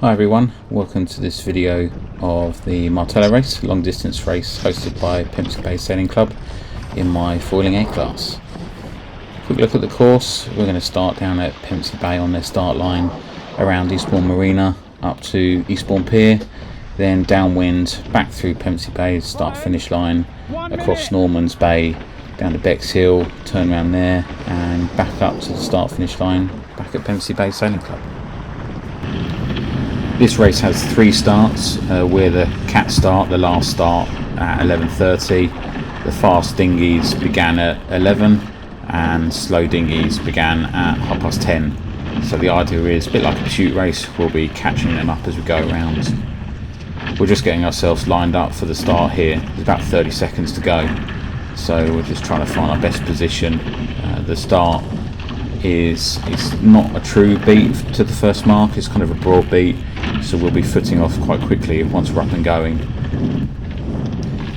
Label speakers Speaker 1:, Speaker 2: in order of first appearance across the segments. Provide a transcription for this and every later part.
Speaker 1: Hi everyone, welcome to this video of the Martello race, long distance race hosted by Pevensey Bay Sailing Club in my foiling A class. Quick look at the course. We're going to start down at Pevensey Bay on their start line, around Eastbourne Marina up to Eastbourne Pier, then downwind back through Pevensey Bay start finish line, across Norman's Bay down to Bexhill, turn around there and back up to the start finish line back at Pevensey Bay Sailing Club. This race has three starts. We're the cat start, the last start at 11:30. The fast dinghies began at 11 and slow dinghies began at 10:30. So the idea is, a bit like a pursuit race, we'll be catching them up as we go around. We're just getting ourselves lined up for the start here. There's about 30 seconds to go. So we're just trying to find our best position. The start is not a true beat to the first mark, it's kind of a broad beat, so we'll be footing off quite quickly once we're up and going.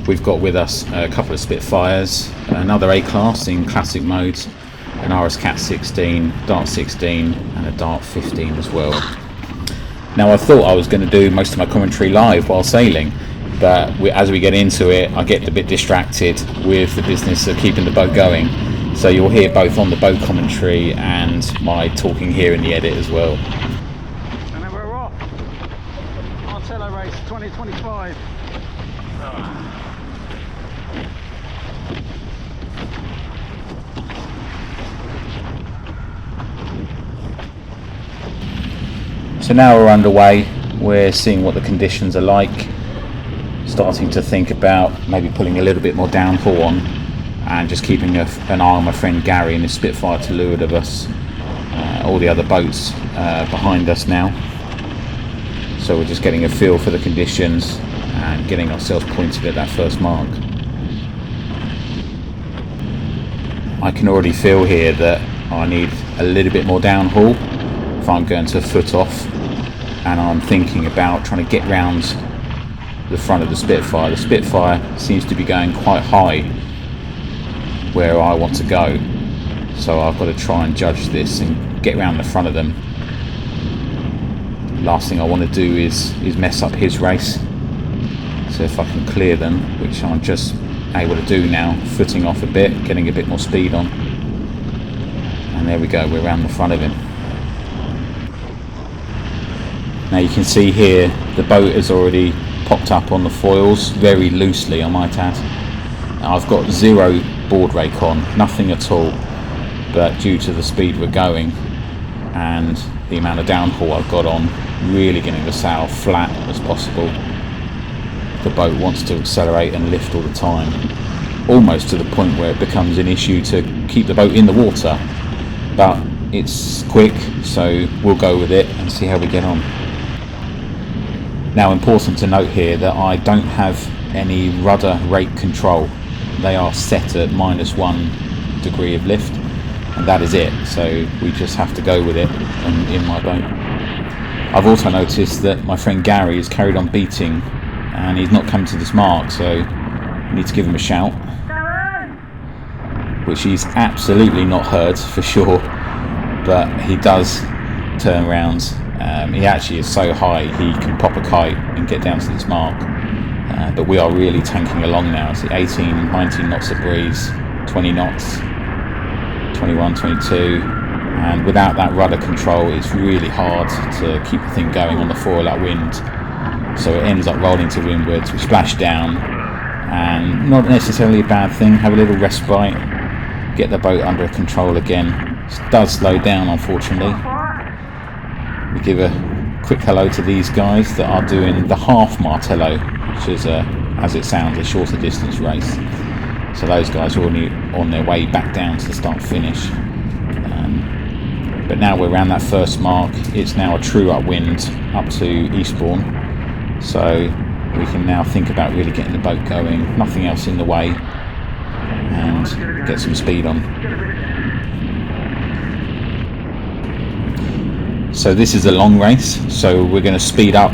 Speaker 1: We've got with us a couple of Spitfires, another A-class in classic modes, an RS Cat 16, Dart 16 and a Dart 15 as well. Now I thought I was going to do most of my commentary live while sailing, but as we get into it I get a bit distracted with the business of keeping the boat going. So you'll hear both on the boat commentary and my talking here in the edit as well.
Speaker 2: And then we're off. Martello race 2025.
Speaker 1: So now we're underway. We're seeing what the conditions are like. Starting to think about maybe pulling a little bit more downhaul on, and just keeping an eye on my friend Gary and his Spitfire to leeward of us. All the other boats behind us now. So we're just getting a feel for the conditions and getting ourselves pointed at that first mark. I can already feel here that I need a little bit more downhaul if I'm going to foot off, and I'm thinking about trying to get round the front of the Spitfire. The Spitfire seems to be going quite high where I want to go, so I've got to try and judge this and get round the front of them. Last thing I want to do is mess up his race, so if I can clear them, which I'm just able to do now, footing off a bit, getting a bit more speed on, and there we go, we're round the front of him. Now you can see here the boat has already popped up on the foils, very loosely I might add. I've got zero board rake on, nothing at all, but due to the speed we're going and the amount of downhaul I've got on, really getting the sail flat as possible. The boat wants to accelerate and lift all the time, almost to the point where it becomes an issue to keep the boat in the water, but it's quick, so we'll go with it and see how we get on. Now, important to note here that I don't have any rudder rake control. They are set at -1 degree of lift, and that is it, so we just have to go with it in my boat. I've also noticed that my friend Gary has carried on beating and he's not come to this mark, so I need to give him a shout, which he's absolutely not heard for sure, but he does turn around. He actually is so high he can pop a kite and get down to this mark. But we are really tanking along now. It's 18, 19 knots of breeze, 20 knots, 21, 22, and without that rudder control it's really hard to keep the thing going on the foil at wind. So it ends up rolling to windwards, we splash down, and not necessarily a bad thing, have a little respite, get the boat under control again. It does slow down unfortunately. We give a quick hello to these guys that are doing the half Martello, which is, as it sounds, a shorter distance race. So those guys are already on their way back down to the start finish. But now we're around that first mark. It's now a true upwind up to Eastbourne, so we can now think about really getting the boat going, nothing else in the way, and get some speed on. So this is a long race, so we're going to speed up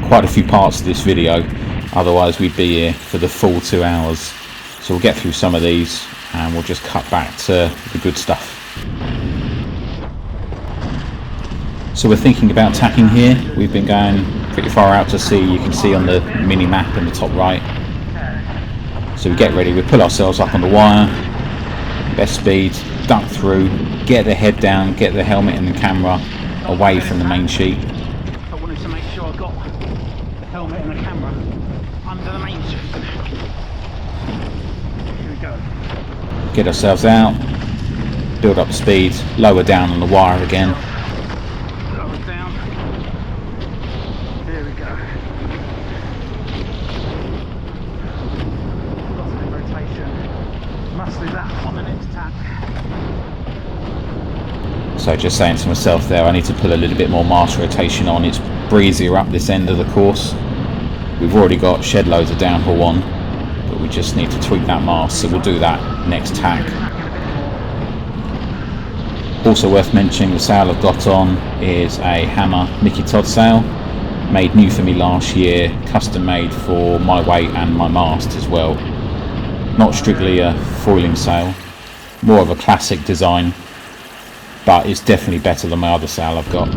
Speaker 1: quite a few parts of this video, otherwise we'd be here for the full 2 hours. So we'll get through some of these and we'll just cut back to the good stuff. So we're thinking about tacking here. We've been going pretty far out to sea. You can see on the mini map in the top right. So we get ready, we pull ourselves up on the wire, best speed, duck through, get the head down, get the helmet and the camera away from the main sheet.
Speaker 2: I wanted to make sure I got the helmet and the camera under the main sheet. Here we go.
Speaker 1: Get ourselves out, build up speed, lower down on the wire again.
Speaker 2: Lower down. Here we go. Must do that on the next tack.
Speaker 1: So just saying to myself there, I need to put a little bit more mast rotation on. It's breezier up this end of the course. We've already got shed loads of downhill on, but we just need to tweak that mast, so we'll do that next tack. Also worth mentioning, the sail I've got on is a Hammer Micky Todd sail, made new for me last year, custom made for my weight and my mast as well. Not strictly a foiling sail, more of a classic design, but it's definitely better than my other sail I've got.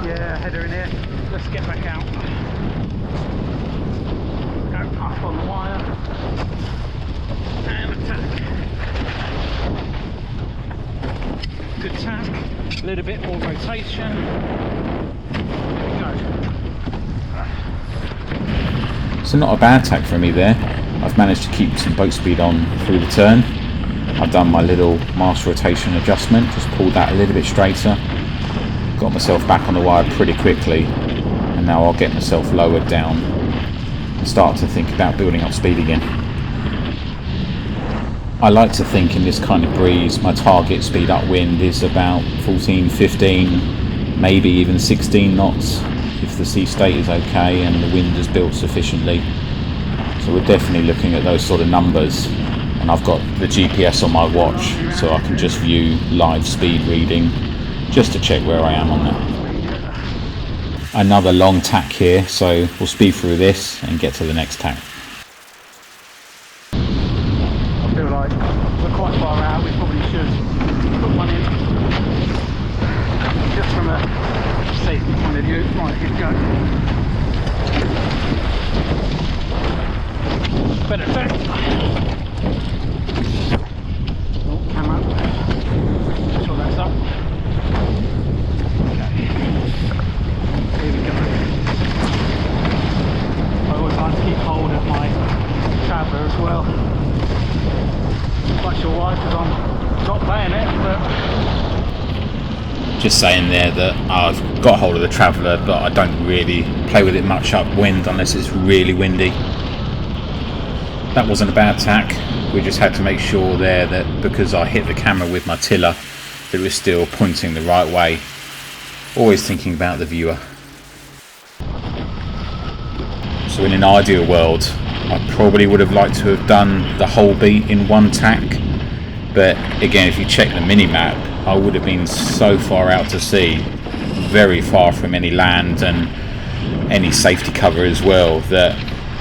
Speaker 2: Yeah, header in here. Let's get back out. Go up on the wire and attack. Good tack, a little bit more rotation. There we go.
Speaker 1: So not a bad tack for me there. I've managed to keep some boat speed on through the turn. I've done my little mast rotation adjustment, just pulled that a little bit straighter. Got myself back on the wire pretty quickly, and now I'll get myself lowered down and start to think about building up speed again. I like to think in this kind of breeze, my target speed upwind is about 14, 15, maybe even 16 knots. If the sea state is okay and the wind is built sufficiently. So we're definitely looking at those sort of numbers, and I've got the GPS on my watch so I can just view live speed reading just to check where I am on that. Another long tack here, so we'll speed through this and get to the next tack.
Speaker 2: I feel like we're quite far out, we probably should put one in just from a safety point of view. Right, here we go. Better tack. Oh, camera. Make sure that's up. Okay. Here we go. I always like to keep hold of my traveller as well. Not quite sure why, because I'm not playing it, but
Speaker 1: Just saying there that I've got hold of the Traveller, but I don't really play with it much upwind unless it's really windy. That wasn't a bad tack. We just had to make sure there that because I hit the camera with my tiller, that it was still pointing the right way. Always thinking about the viewer. So in an ideal world, I probably would have liked to have done the whole beat in one tack. But again, if you check the mini-map, I would have been so far out to sea, very far from any land and any safety cover as well, that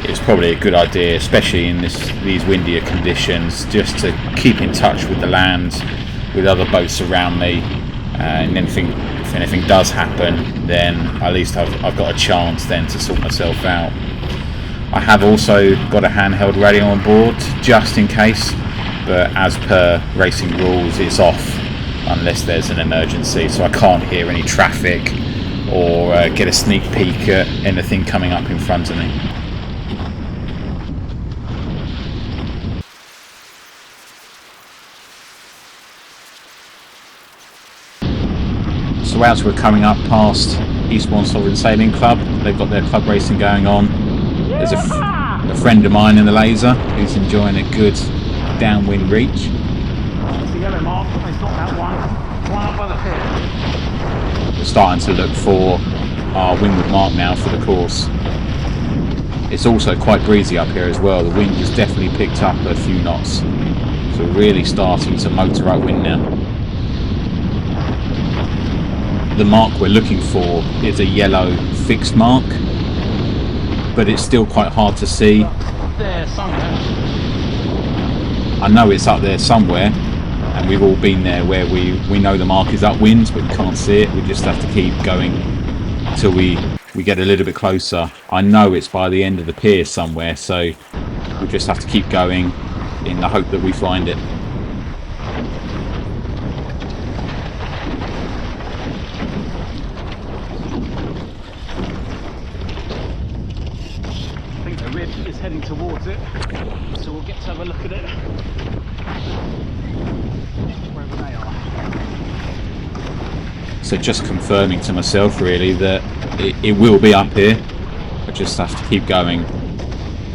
Speaker 1: it's probably a good idea, especially in these windier conditions, just to keep in touch with the land, with other boats around me, and if anything does happen, then at least I've got a chance then to sort myself out. I have also got a handheld radio on board, just in case, but as per racing rules, it's off unless there's an emergency, so I can't hear any traffic or get a sneak peek at anything coming up in front of me. So as we're coming up past Eastbourne Sovereign Sailing Club, they've got their club racing going on. There's a friend of mine in the laser who's enjoying a good downwind reach.
Speaker 2: it's the yellow mark, it's not that one up by the pier.
Speaker 1: We're starting to look for our windward mark now for the course. It's also quite breezy up here as well. The wind has definitely picked up a few knots, so we're really starting to motor upwind now. The mark we're looking for is a yellow fixed mark, but it's still quite hard to see.
Speaker 2: There somewhere.
Speaker 1: I know it's up there somewhere, and and we've all been there where we know the mark is upwind but we can't see it. We just have to keep going until we get a little bit closer. I know it's by the end of the pier somewhere, so we just have to keep going in the hope that we find it.
Speaker 2: I think the rib is heading towards it, so we'll get to have a look at it wherever they are.
Speaker 1: So just confirming to myself really that it will be up here. I just have to keep going,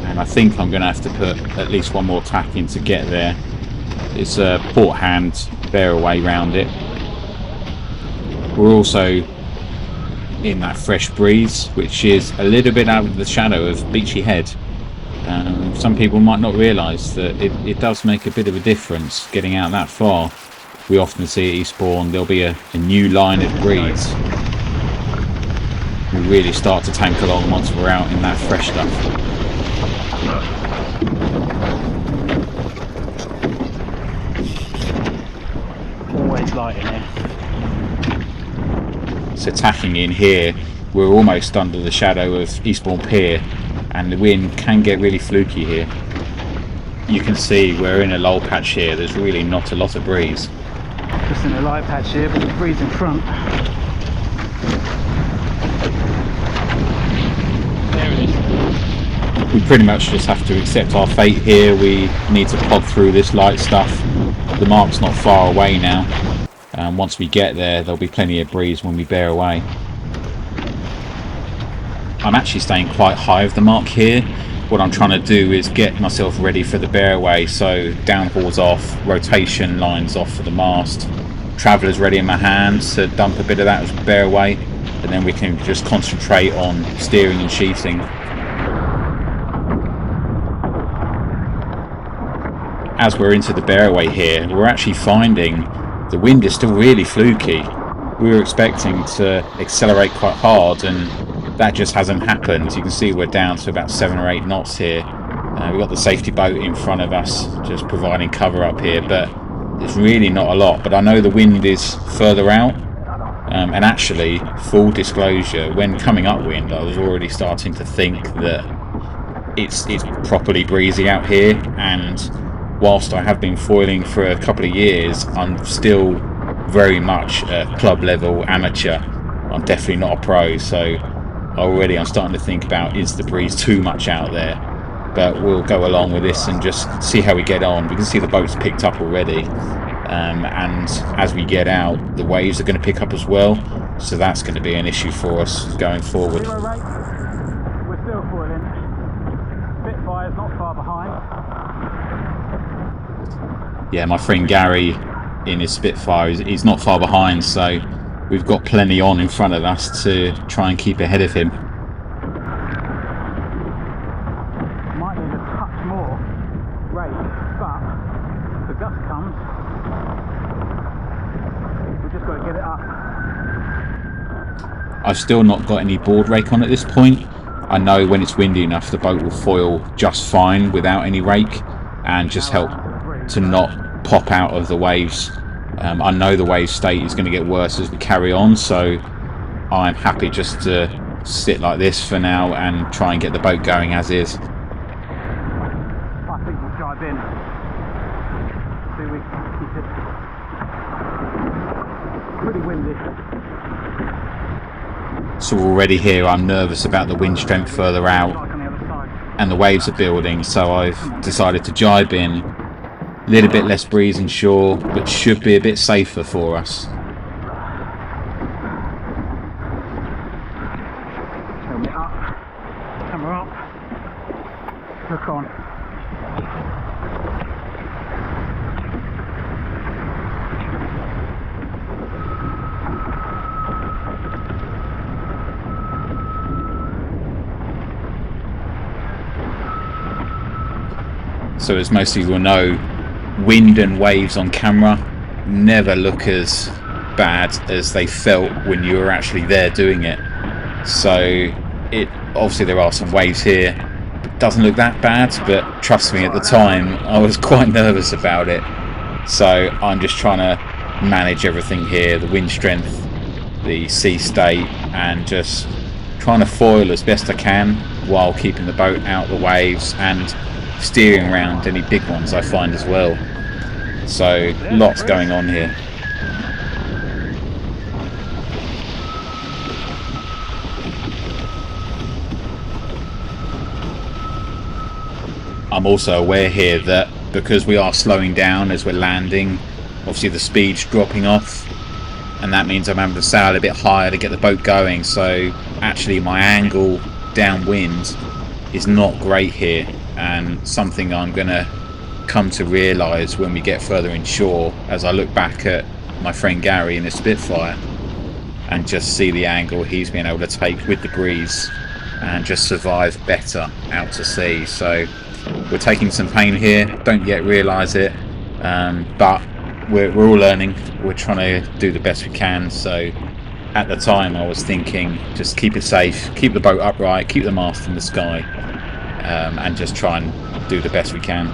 Speaker 1: and I think I'm going to have to put at least one more tack in to get there. It's a port hand bear away round it. We're also in that fresh breeze, which is a little bit out of the shadow of Beachy Head. Some people might not realise that it does make a bit of a difference getting out that far. We often see at Eastbourne there'll be a new line of breeze. We really start to tank along once we're out in that fresh stuff.
Speaker 2: Always light in here.
Speaker 1: So tacking in here, we're almost under the shadow of Eastbourne Pier, and the wind can get really fluky here. You can see we're in a lull patch here. There's really not a lot of breeze.
Speaker 2: Just in a light patch here, but the breeze in front. There it is.
Speaker 1: We pretty much just have to accept our fate here. We need to plod through this light stuff. The mark's not far away now. Once we get there, there'll be plenty of breeze when we bear away. I'm actually staying quite high of the mark here. What I'm trying to do is get myself ready for the bear away, so downhaul's off, rotation lines off for the mast, traveller's ready in my hands to dump a bit of that as bear away, and then we can just concentrate on steering and sheeting. As we're into the bear away here, we're actually finding the wind is still really fluky. We were expecting to accelerate quite hard, and that just hasn't happened. You can see we're down to about 7 or 8 knots here. We've got the safety boat in front of us just providing cover up here, but it's really not a lot. But I know the wind is further out, and actually, full disclosure, when coming upwind I was already starting to think that it's properly breezy out here, and whilst I have been foiling for a couple of years, I'm still very much a club level amateur. I'm definitely not a pro, so already I'm starting to think about, is the breeze too much out there? But we'll go along with this and just see how we get on. We can see the boat's picked up already, and as we get out the waves are going to pick up as well, so that's going to be an issue for us going forward.
Speaker 2: We're still foiling. Spitfire's not far behind.
Speaker 1: Yeah, my friend Gary in his Spitfire, he's not far behind, so we've got plenty on in front of us to try and keep ahead of him.
Speaker 2: Might need a touch more rate, but if the gust comes, we've just got to get it up.
Speaker 1: I've still not got any board rake on at this point. I know when it's windy enough the boat will foil just fine without any rake and just help to not pop out of the waves. I know the wave state is going to get worse as we carry on, so I'm happy just to sit like this for now and try and get the boat going as is.
Speaker 2: I think we'll drive in. See if we can keep it pretty windy.
Speaker 1: So already here I'm nervous about the wind strength further out, and the waves are building, so I've decided to jibe in. A little bit less breeze inshore, but should be a bit safer for us.
Speaker 2: Helmet up, camera up, hook on.
Speaker 1: So as most of you will know, wind and waves on camera never look as bad as they felt when you were actually there doing it. So obviously there are some waves here, it doesn't look that bad, but trust me, at the time I was quite nervous about it. So I'm just trying to manage everything here, the wind strength, the sea state, and just trying to foil as best I can while keeping the boat out of the waves and steering around any big ones I find as well. So lots going on here. I'm also aware here that because we are slowing down as we're landing, obviously the speed's dropping off, and that means I'm having to sail a bit higher to get the boat going. So actually my angle downwind is not great here, and something I'm going to come to realise when we get further inshore, as I look back at my friend Gary in the Spitfire and just see the angle he's been able to take with the breeze and just survive better out to sea. So we're taking some pain here, don't yet realise it, but we're all learning. We're trying to do the best we can. So at the time I was thinking, just keep it safe, keep the boat upright, keep the mast in the sky, and just try and do the best we can.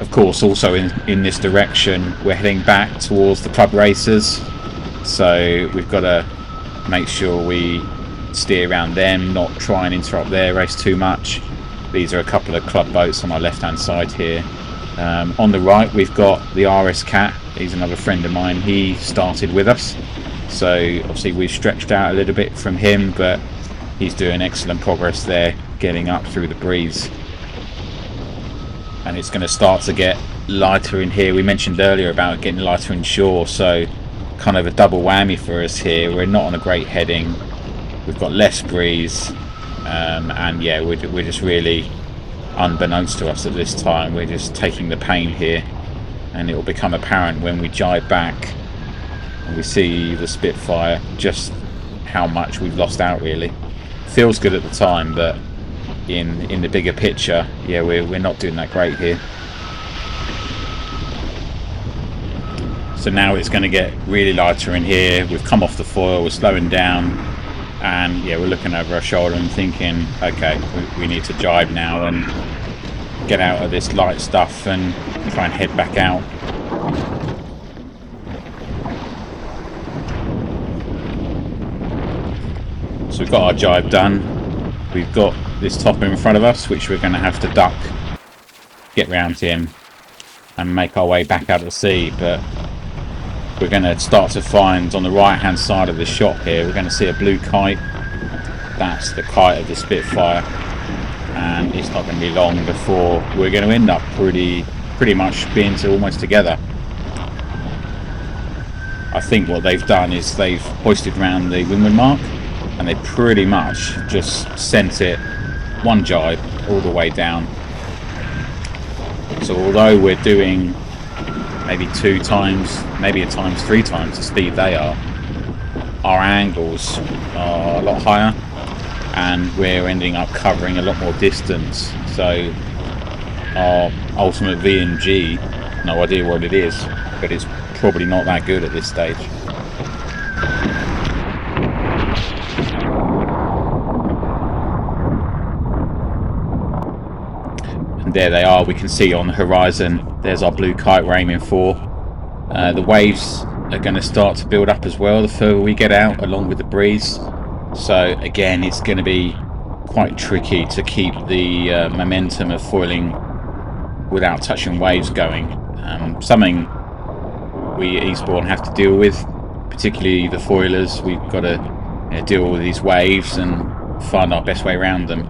Speaker 1: Of course, also in this direction, we're heading back towards the club races, so we've got to make sure we steer around them, not try and interrupt their race too much. These are a couple of club boats on my left hand side here. On the right we've got the RS Cat. He's another friend of mine. He started with us, so obviously we've stretched out a little bit from him, but he's doing excellent progress there, getting up through the breeze. And it's going to start to get lighter in here. We mentioned earlier about getting lighter inshore, so kind of a double whammy for us here. We're not on a great heading, we've got less breeze, and yeah, we're just really, unbeknownst to us at this time, we're just taking the pain here, and it will become apparent when we jibe back and we see the Spitfire just how much we've lost out. Really feels good at the time, but in the bigger picture, yeah, we're not doing that great here. So now it's going to get really lighter in here. We've come off the foil, we're slowing down, and yeah, we're looking over our shoulder and thinking, okay, we need to jibe now and get out of this light stuff and try and head back out. So we've got our jibe done. We've got this topper in front of us, which we're going to have to duck, get round him and make our way back out of the sea. But we're going to start to find on the right hand side of the shot here, we're going to see a blue kite. That's the kite of the Spitfire, and it's not going to be long before we're going to end up pretty much being almost together. I think what they've done is they've hoisted around the windward mark, and they pretty much just sent it one jibe all the way down. So although we're doing maybe 2 times, maybe at times 3 times the speed they are, our angles are a lot higher, and we're ending up covering a lot more distance. So our ultimate V&G, no idea what it is, but it's probably not that good at this stage. And there they are, we can see on the horizon, there's our blue kite we're aiming for. The waves are going to start to build up as well the further we get out, along with the breeze. So again, it's going to be quite tricky to keep the momentum of foiling without touching waves going. Something we Eastbourne have to deal with, particularly the foilers. We've got to deal with these waves and find our best way around them.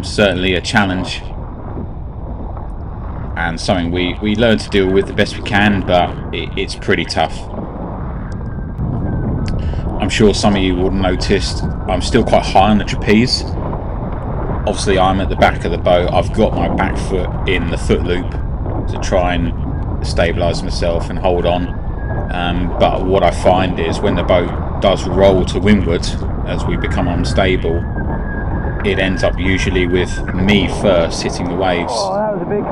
Speaker 1: Certainly a challenge, and something we learn to deal with the best we can, but it's pretty tough. I'm sure some of you would have noticed I'm still quite high on the trapeze. Obviously I'm at the back of the boat, I've got my back foot in the foot loop to try and stabilise myself and hold on, but what I find is when the boat does roll to windward as we become unstable, it ends up usually with me first hitting the waves.
Speaker 2: Oh, that was a big...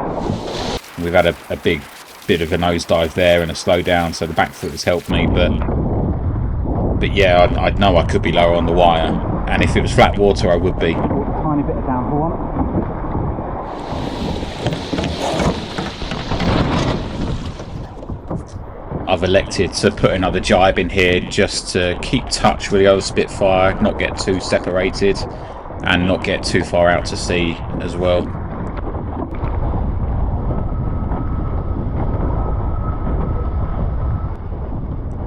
Speaker 1: We've had a big bit of a nosedive there and a slow down, so the back foot has helped me, but yeah, I know I could be lower on the wire, and if it was flat water I would be.
Speaker 2: Tiny bit of downhill on it.
Speaker 1: I've elected to put another jibe in here just to keep touch with the other Spitfire, not get too separated and not get too far out to sea as well.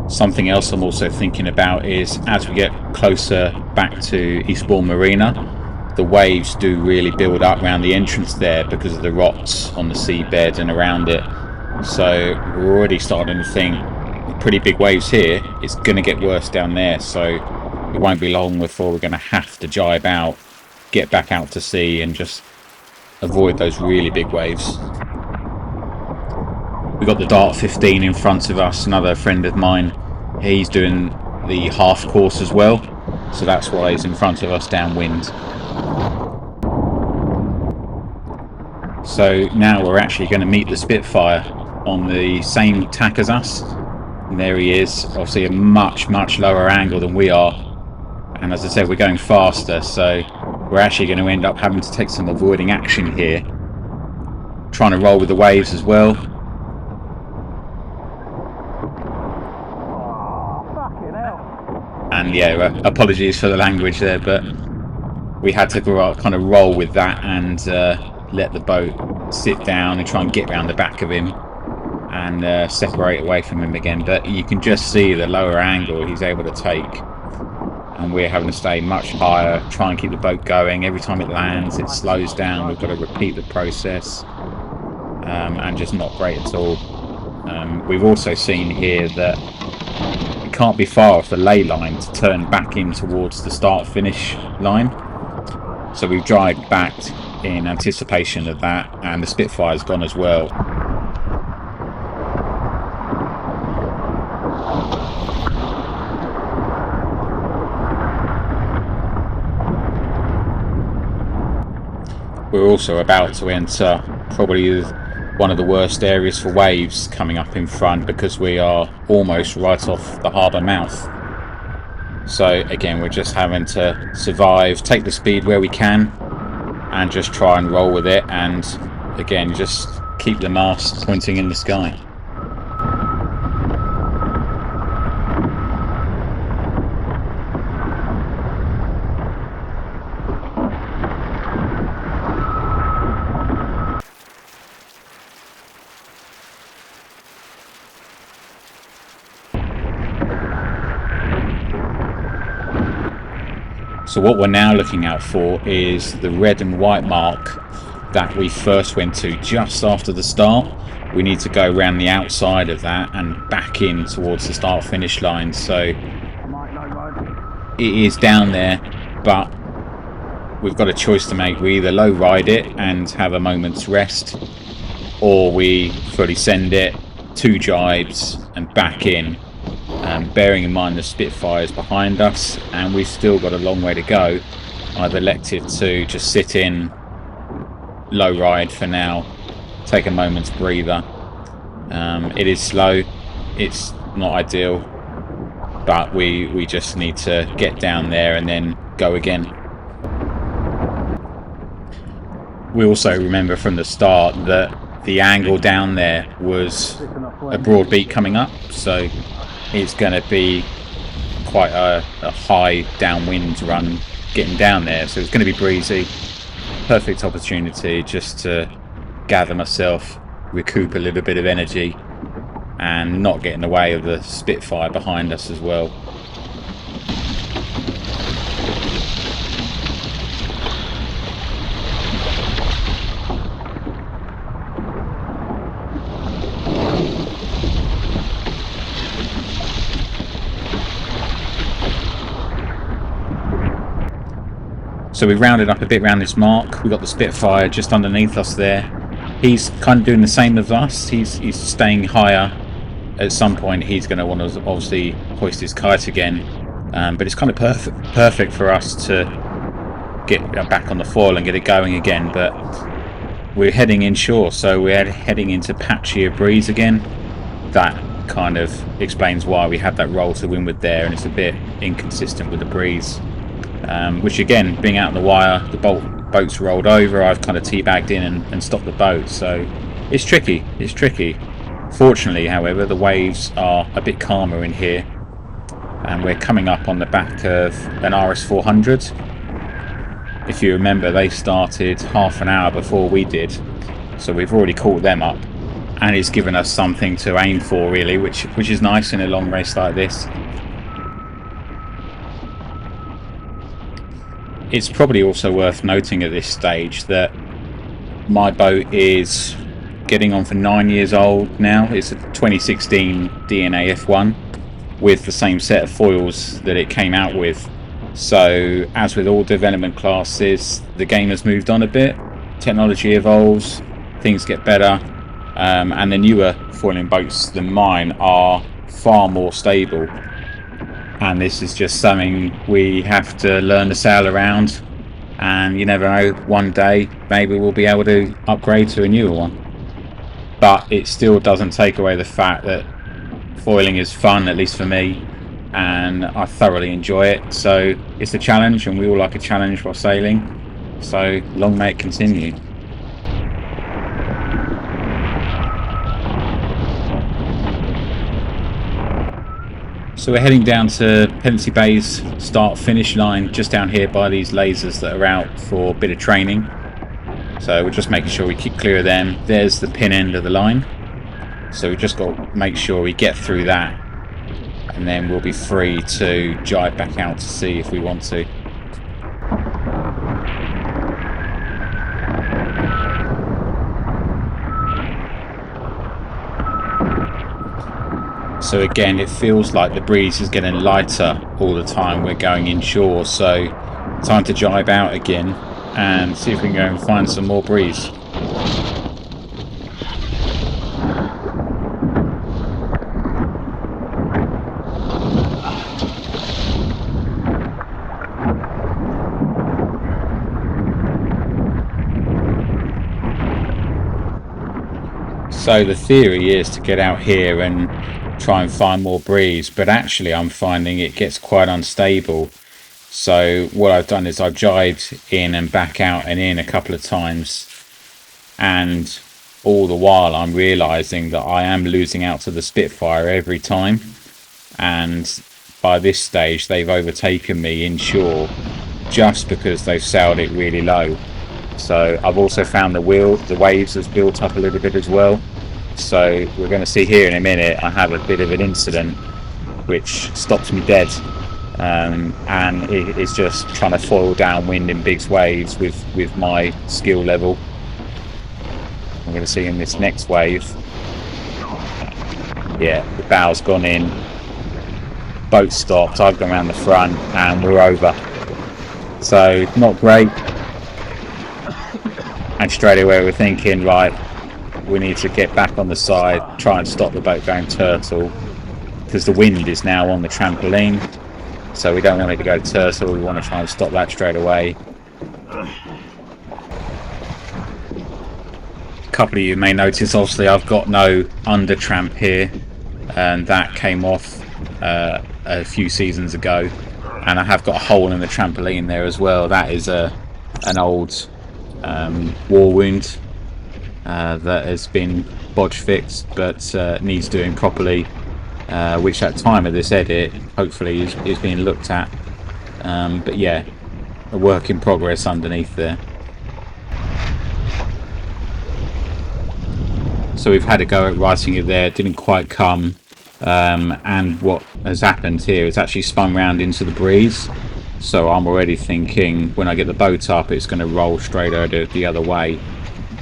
Speaker 1: Something else I'm also thinking about is as we get closer back to Eastbourne Marina, the waves do really build up around the entrance there because of the rocks on the seabed and around it. So we're already starting to think pretty big waves here. It's going to get worse down there, so it won't be long before we're going to have to jibe out, get back out to sea and just avoid those really big waves. We've got the Dart 15 in front of us, another friend of mine. He's doing the half course as well, so that's why he's in front of us downwind. So now we're actually going to meet the Spitfire on the same tack as us, and there he is, obviously a much lower angle than we are, and as I said, we're going faster, so we're actually going to end up having to take some avoiding action here, trying to roll with the waves as well. And yeah, apologies for the language there, but we had to kind of roll with that and let the boat sit down and try and get around the back of him and separate away from him again. But you can just see the lower angle he's able to take, and we're having to stay much higher, try and keep the boat going. Every time it lands it slows down, we've got to repeat the process, and just not great at all. We've also seen here that it can't be far off the lay line to turn back in towards the start finish line, so we've jibed back in anticipation of that, and the Spitfire's gone as well. We're also about to enter probably one of the worst areas for waves coming up in front, because we are almost right off the harbour mouth. So again, we're just having to survive, take the speed where we can, and just try and roll with it, and again just keep the mast pointing in the sky. So what we're now looking out for is the red and white mark that we first went to just after the start. We need to go around the outside of that and back in towards the start finish line. So it is down there, but we've got a choice to make. We either low ride it and have a moment's rest, or we fully send it, 2 jibes and back in. Bearing in mind the Spitfire's behind us and we've still got a long way to go, I've elected to just sit in, low ride for now, take a moment's breather. It is slow, it's not ideal, but we just need to get down there and then go again. We also remember from the start that the angle down there was a broad beat coming up, so it's going to be quite a high downwind run getting down there, so it's going to be breezy. Perfect opportunity just to gather myself, recoup a little bit of energy, and not get in the way of the Spitfire behind us as well. So we've rounded up a bit around this mark. We've got the Spitfire just underneath us there. He's kind of doing the same as us. He's staying higher. At some point he's going to want to obviously hoist his kite again. But it's kind of perfect for us to get back on the foil and get it going again. But we're heading inshore, so we're heading into patchier breeze again. That kind of explains why we had that roll to windward there, and it's a bit inconsistent with the breeze. which again, being out on the wire, the boat's rolled over, I've kind of teabagged in and stopped the boat, so it's tricky. Fortunately, however, the waves are a bit calmer in here, and we're coming up on the back of an RS400. If you remember, they started half an hour before we did, so we've already caught them up, and it's given us something to aim for, really, which is nice in a long race like this. It's probably also worth noting at this stage that my boat is getting on for 9 years old now. It's a 2016 DNA F1 with the same set of foils that it came out with. So as with all development classes, the game has moved on a bit, technology evolves, things get better, and the newer foiling boats than mine are far more stable. And this is just something we have to learn to sail around, and you never know, one day maybe we'll be able to upgrade to a newer one. But it still doesn't take away the fact that foiling is fun, at least for me, and I thoroughly enjoy it. So it's a challenge, and we all like a challenge while sailing, so long may it continue. So we're heading down to Pevensey Bay's start-finish line, just down here by these lasers that are out for a bit of training. So we're just making sure we keep clear of them. There's the pin end of the line, so we've just got to make sure we get through that, and then we'll be free to jibe back out to sea if we want to. So again, it feels like the breeze is getting lighter all the time we're going inshore, so time to jibe out again and see if we can go and find some more breeze. So the theory is to get out here and try and find more breeze, but actually I'm finding it gets quite unstable. So what I've done is I've jibed in and back out and in a couple of times, and all the while I'm realizing that I am losing out to the Spitfire every time, and by this stage they've overtaken me inshore just because they've sailed it really low. So I've also found the waves has built up a little bit as well. So we're going to see here in a minute I have a bit of an incident which stops me dead, and it is just trying to foil downwind in big waves with my skill level. I'm going to see in this next wave, yeah, the bow's gone in, boat stopped, I've gone around the front, and we're over. So not great. And straight away we're thinking, right, we need to get back on the side, try and stop the boat going turtle, because the wind is now on the trampoline, so we don't want it to go turtle, we want to try and stop that straight away. A couple of you may notice, obviously I've got no under tramp here, and that came off a few seasons ago, and I have got a hole in the trampoline there as well. That is an old war wound that has been bodge fixed, but needs doing properly, which at time of this edit hopefully is being looked at, but yeah, a work in progress underneath there. So we've had a go at righting it there, it didn't quite come, and what has happened here is actually spun round into the breeze. So I'm already thinking when I get the boat up it's going to roll straight over the other way.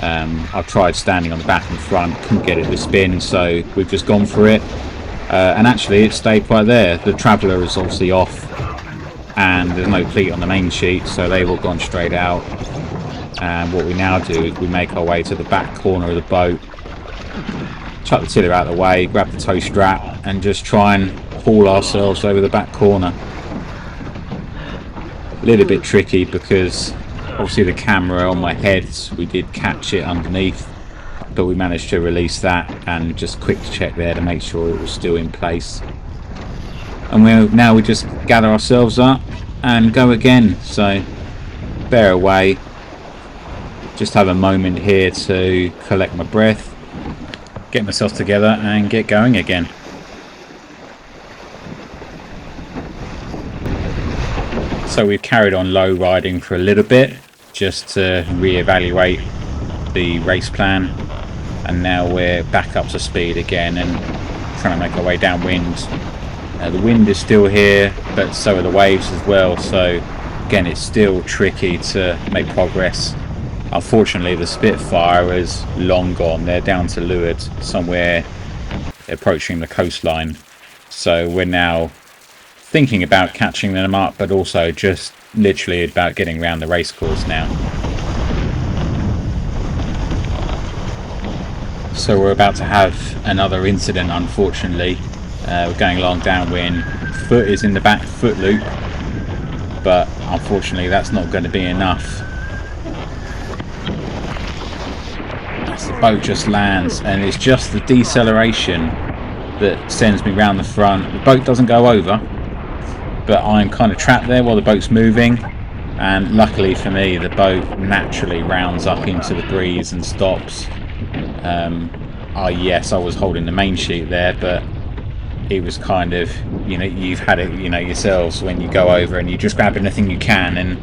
Speaker 1: I've tried standing on the back and front, couldn't get it to spin, so we've just gone for it, and actually it stayed quite there. The Traveller is obviously off and there's no pleat on the main sheet, so they've all gone straight out. And what we now do is we make our way to the back corner of the boat, chuck the tiller out of the way, grab the tow strap and just try and haul ourselves over the back corner. A little bit tricky because obviously the camera on my head, we did catch it underneath, but we managed to release that and just quick check there to make sure it was still in place. And now we just gather ourselves up and go again. So bear away, just have a moment here to collect my breath, get myself together and get going again. So we've carried on low riding for a little bit just to re-evaluate the race plan, and now we're back up to speed again and trying to make our way downwind. The wind is still here, but so are the waves as well, so again it's still tricky to make progress. Unfortunately the Spitfire is long gone, they're down to leeward somewhere approaching the coastline, so we're now thinking about catching them up, but also just literally about getting around the race course now. So we're about to have another incident, unfortunately. We're going along downwind, foot is in the back foot loop, but unfortunately that's not going to be enough. As the boat just lands, and it's just the deceleration that sends me round the front. The boat doesn't go over, but I'm kind of trapped there while the boat's moving, and luckily for me the boat naturally rounds up into the breeze and stops. Yes, I was holding the main sheet there, but it was kind of, you know, you've had it, you know, yourselves when you go over and you just grab anything you can and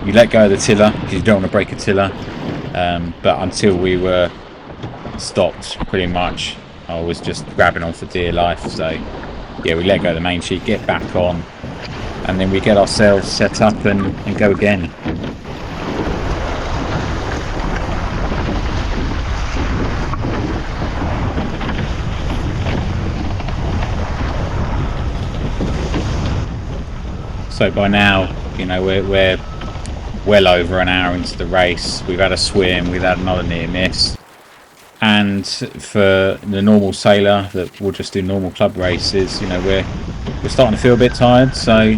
Speaker 1: you let go of the tiller because you don't want to break a tiller. But until we were stopped, pretty much I was just grabbing on for dear life. So yeah, we let go of the main sheet, get back on, and then we get ourselves set up and go again. So by now, you know, we're well over an hour into the race. We've had a swim, we've had another near miss, and for the normal sailor that will just do normal club races, you know, we're starting to feel a bit tired. So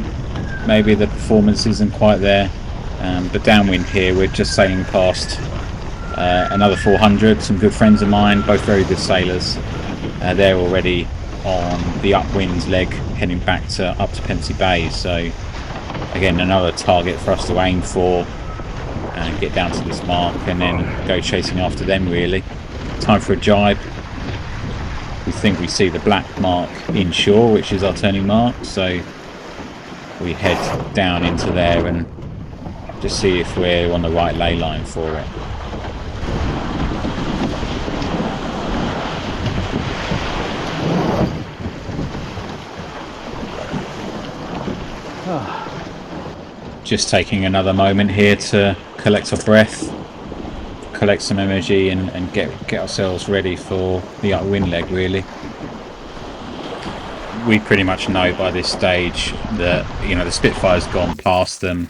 Speaker 1: maybe the performance isn't quite there. But downwind here, we're just sailing past another 400. Some good friends of mine, both very good sailors. They're already on the upwind leg, heading back up to Pevensey Bay. So again, another target for us to aim for and get down to this mark and then go chasing after them. Really, time for a jibe. We think we see the black mark inshore, which is our turning mark, so we head down into there and just see if we're on the right ley line for it. Just taking another moment here to collect our breath, collect some energy and get ourselves ready for the upwind leg. Really, we pretty much know by this stage that, you know, the Spitfire's gone past them.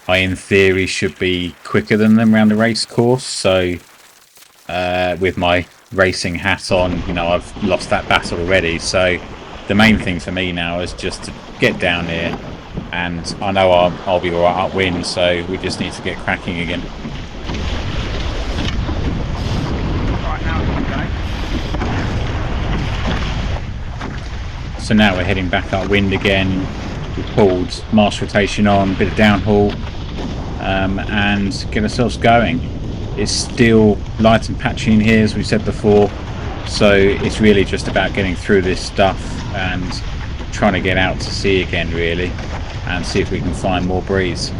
Speaker 1: I in theory should be quicker than them around the race course, so with my racing hat on, you know, I've lost that battle already. So the main thing for me now is just to get down here, and I know I'll be alright upwind, so we just need to get cracking again.
Speaker 2: Right, now it's okay.
Speaker 1: So now we're heading back upwind again. We pulled mast rotation on, bit of downhaul, and get ourselves going. It's still light and patchy in here, as we said before, so it's really just about getting through this stuff and trying to get out to sea again, really, and see if we can find more breeze.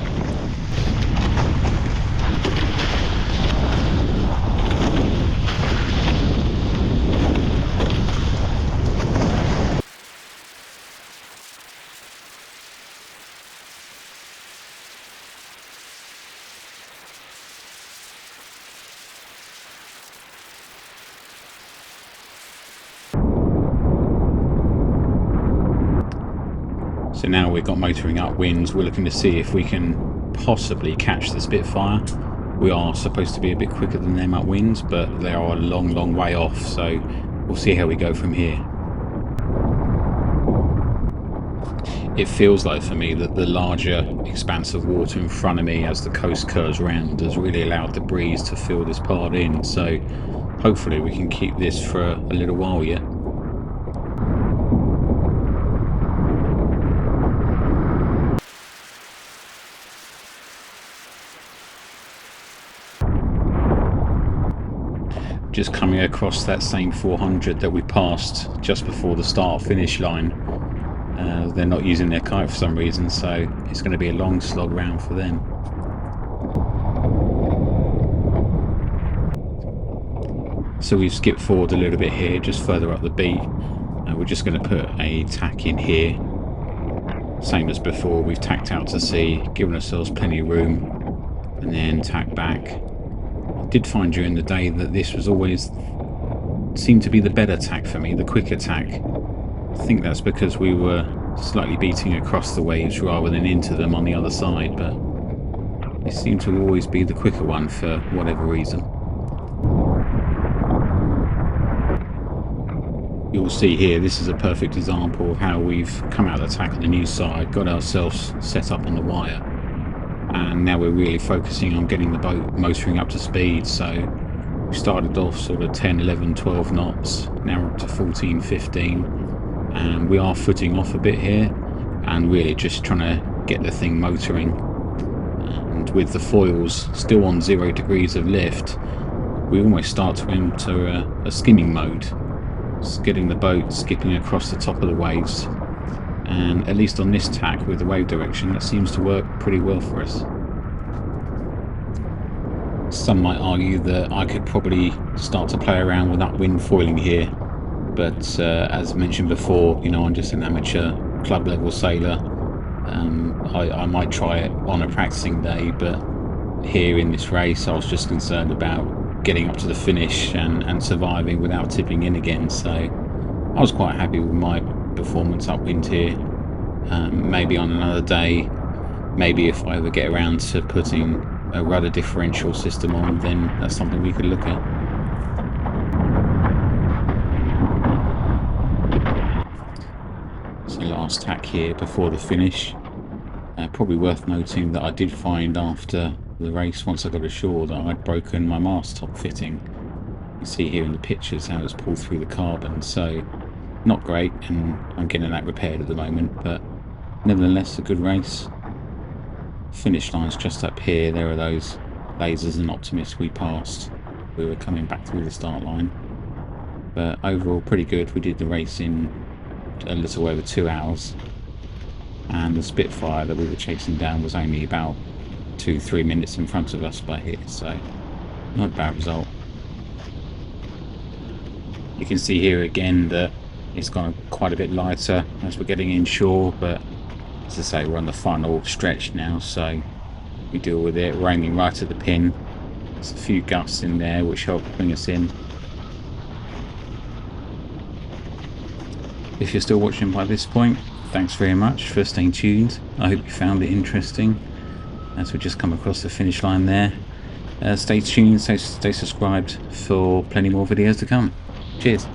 Speaker 1: So now we've got motoring upwind, we're looking to see if we can possibly catch the Spitfire. We are supposed to be a bit quicker than them upwind, but they are a long way off, so we'll see how we go from here. It feels like for me that the larger expanse of water in front of me as the coast curves round has really allowed the breeze to fill this part in, so hopefully we can keep this for a little while yet. just coming across that same 400 that we passed just before the start finish line. They're not using their kite for some reason, so it's going to be a long slog round for them. So we've skipped forward a little bit here, just further up the beat. We're just going to put a tack in here, same as before. We've tacked out to sea, given ourselves plenty of room, and then tack back. I did find during the day that this was always seemed to be the better tack for me, the quicker tack. I think that's because we were slightly beating across the waves rather than into them on the other side, but it seemed to always be the quicker one for whatever reason. You'll see here, this is a perfect example of how we've come out of the tack on the new side, got ourselves set up on the wire, and now we're really focusing on getting the boat motoring up to speed. So we started off sort of 10, 11, 12 knots, now we're up to 14, 15, and we are footing off a bit here and really just trying to get the thing motoring. And with the foils still on 0 degrees of lift, we almost start to enter a skimming mode. Just getting the boat skipping across the top of the waves, and at least on this tack with the wave direction, that seems to work pretty well for us. Some might argue that I could probably start to play around with upwind foiling here, but as mentioned before, you know, I'm just an amateur club level sailor. I might try it on a practicing day, but here in this race I was just concerned about getting up to the finish and surviving without tipping in again. So I was quite happy with my performance upwind here. Maybe on another day, maybe if I ever get around to putting a rudder differential system on, then that's something we could look at. So last tack here before the finish. Probably worth noting that I did find after the race, once I got ashore, that I'd broken my mast top fitting. You see here in the pictures how it's pulled through the carbon, so not great, and I'm getting that repaired at the moment, but nevertheless a good race. Finish line's just up here. There are those lasers and optimists we passed. We were coming back through the start line, but overall pretty good. We did the race in a little over 2 hours, and the Spitfire that we were chasing down was only about 2-3 minutes in front of us by here, so not a bad result. You can see here again that it's gone quite a bit lighter as we're getting inshore, but as I say, we're on the final stretch now, so we deal with it. We're aiming right at the pin. There's a few gusts in there which help bring us in. If you're still watching by this point, thanks very much for staying tuned. I hope you found it interesting as we just come across the finish line there. Stay tuned, stay subscribed for plenty more videos to come. Cheers.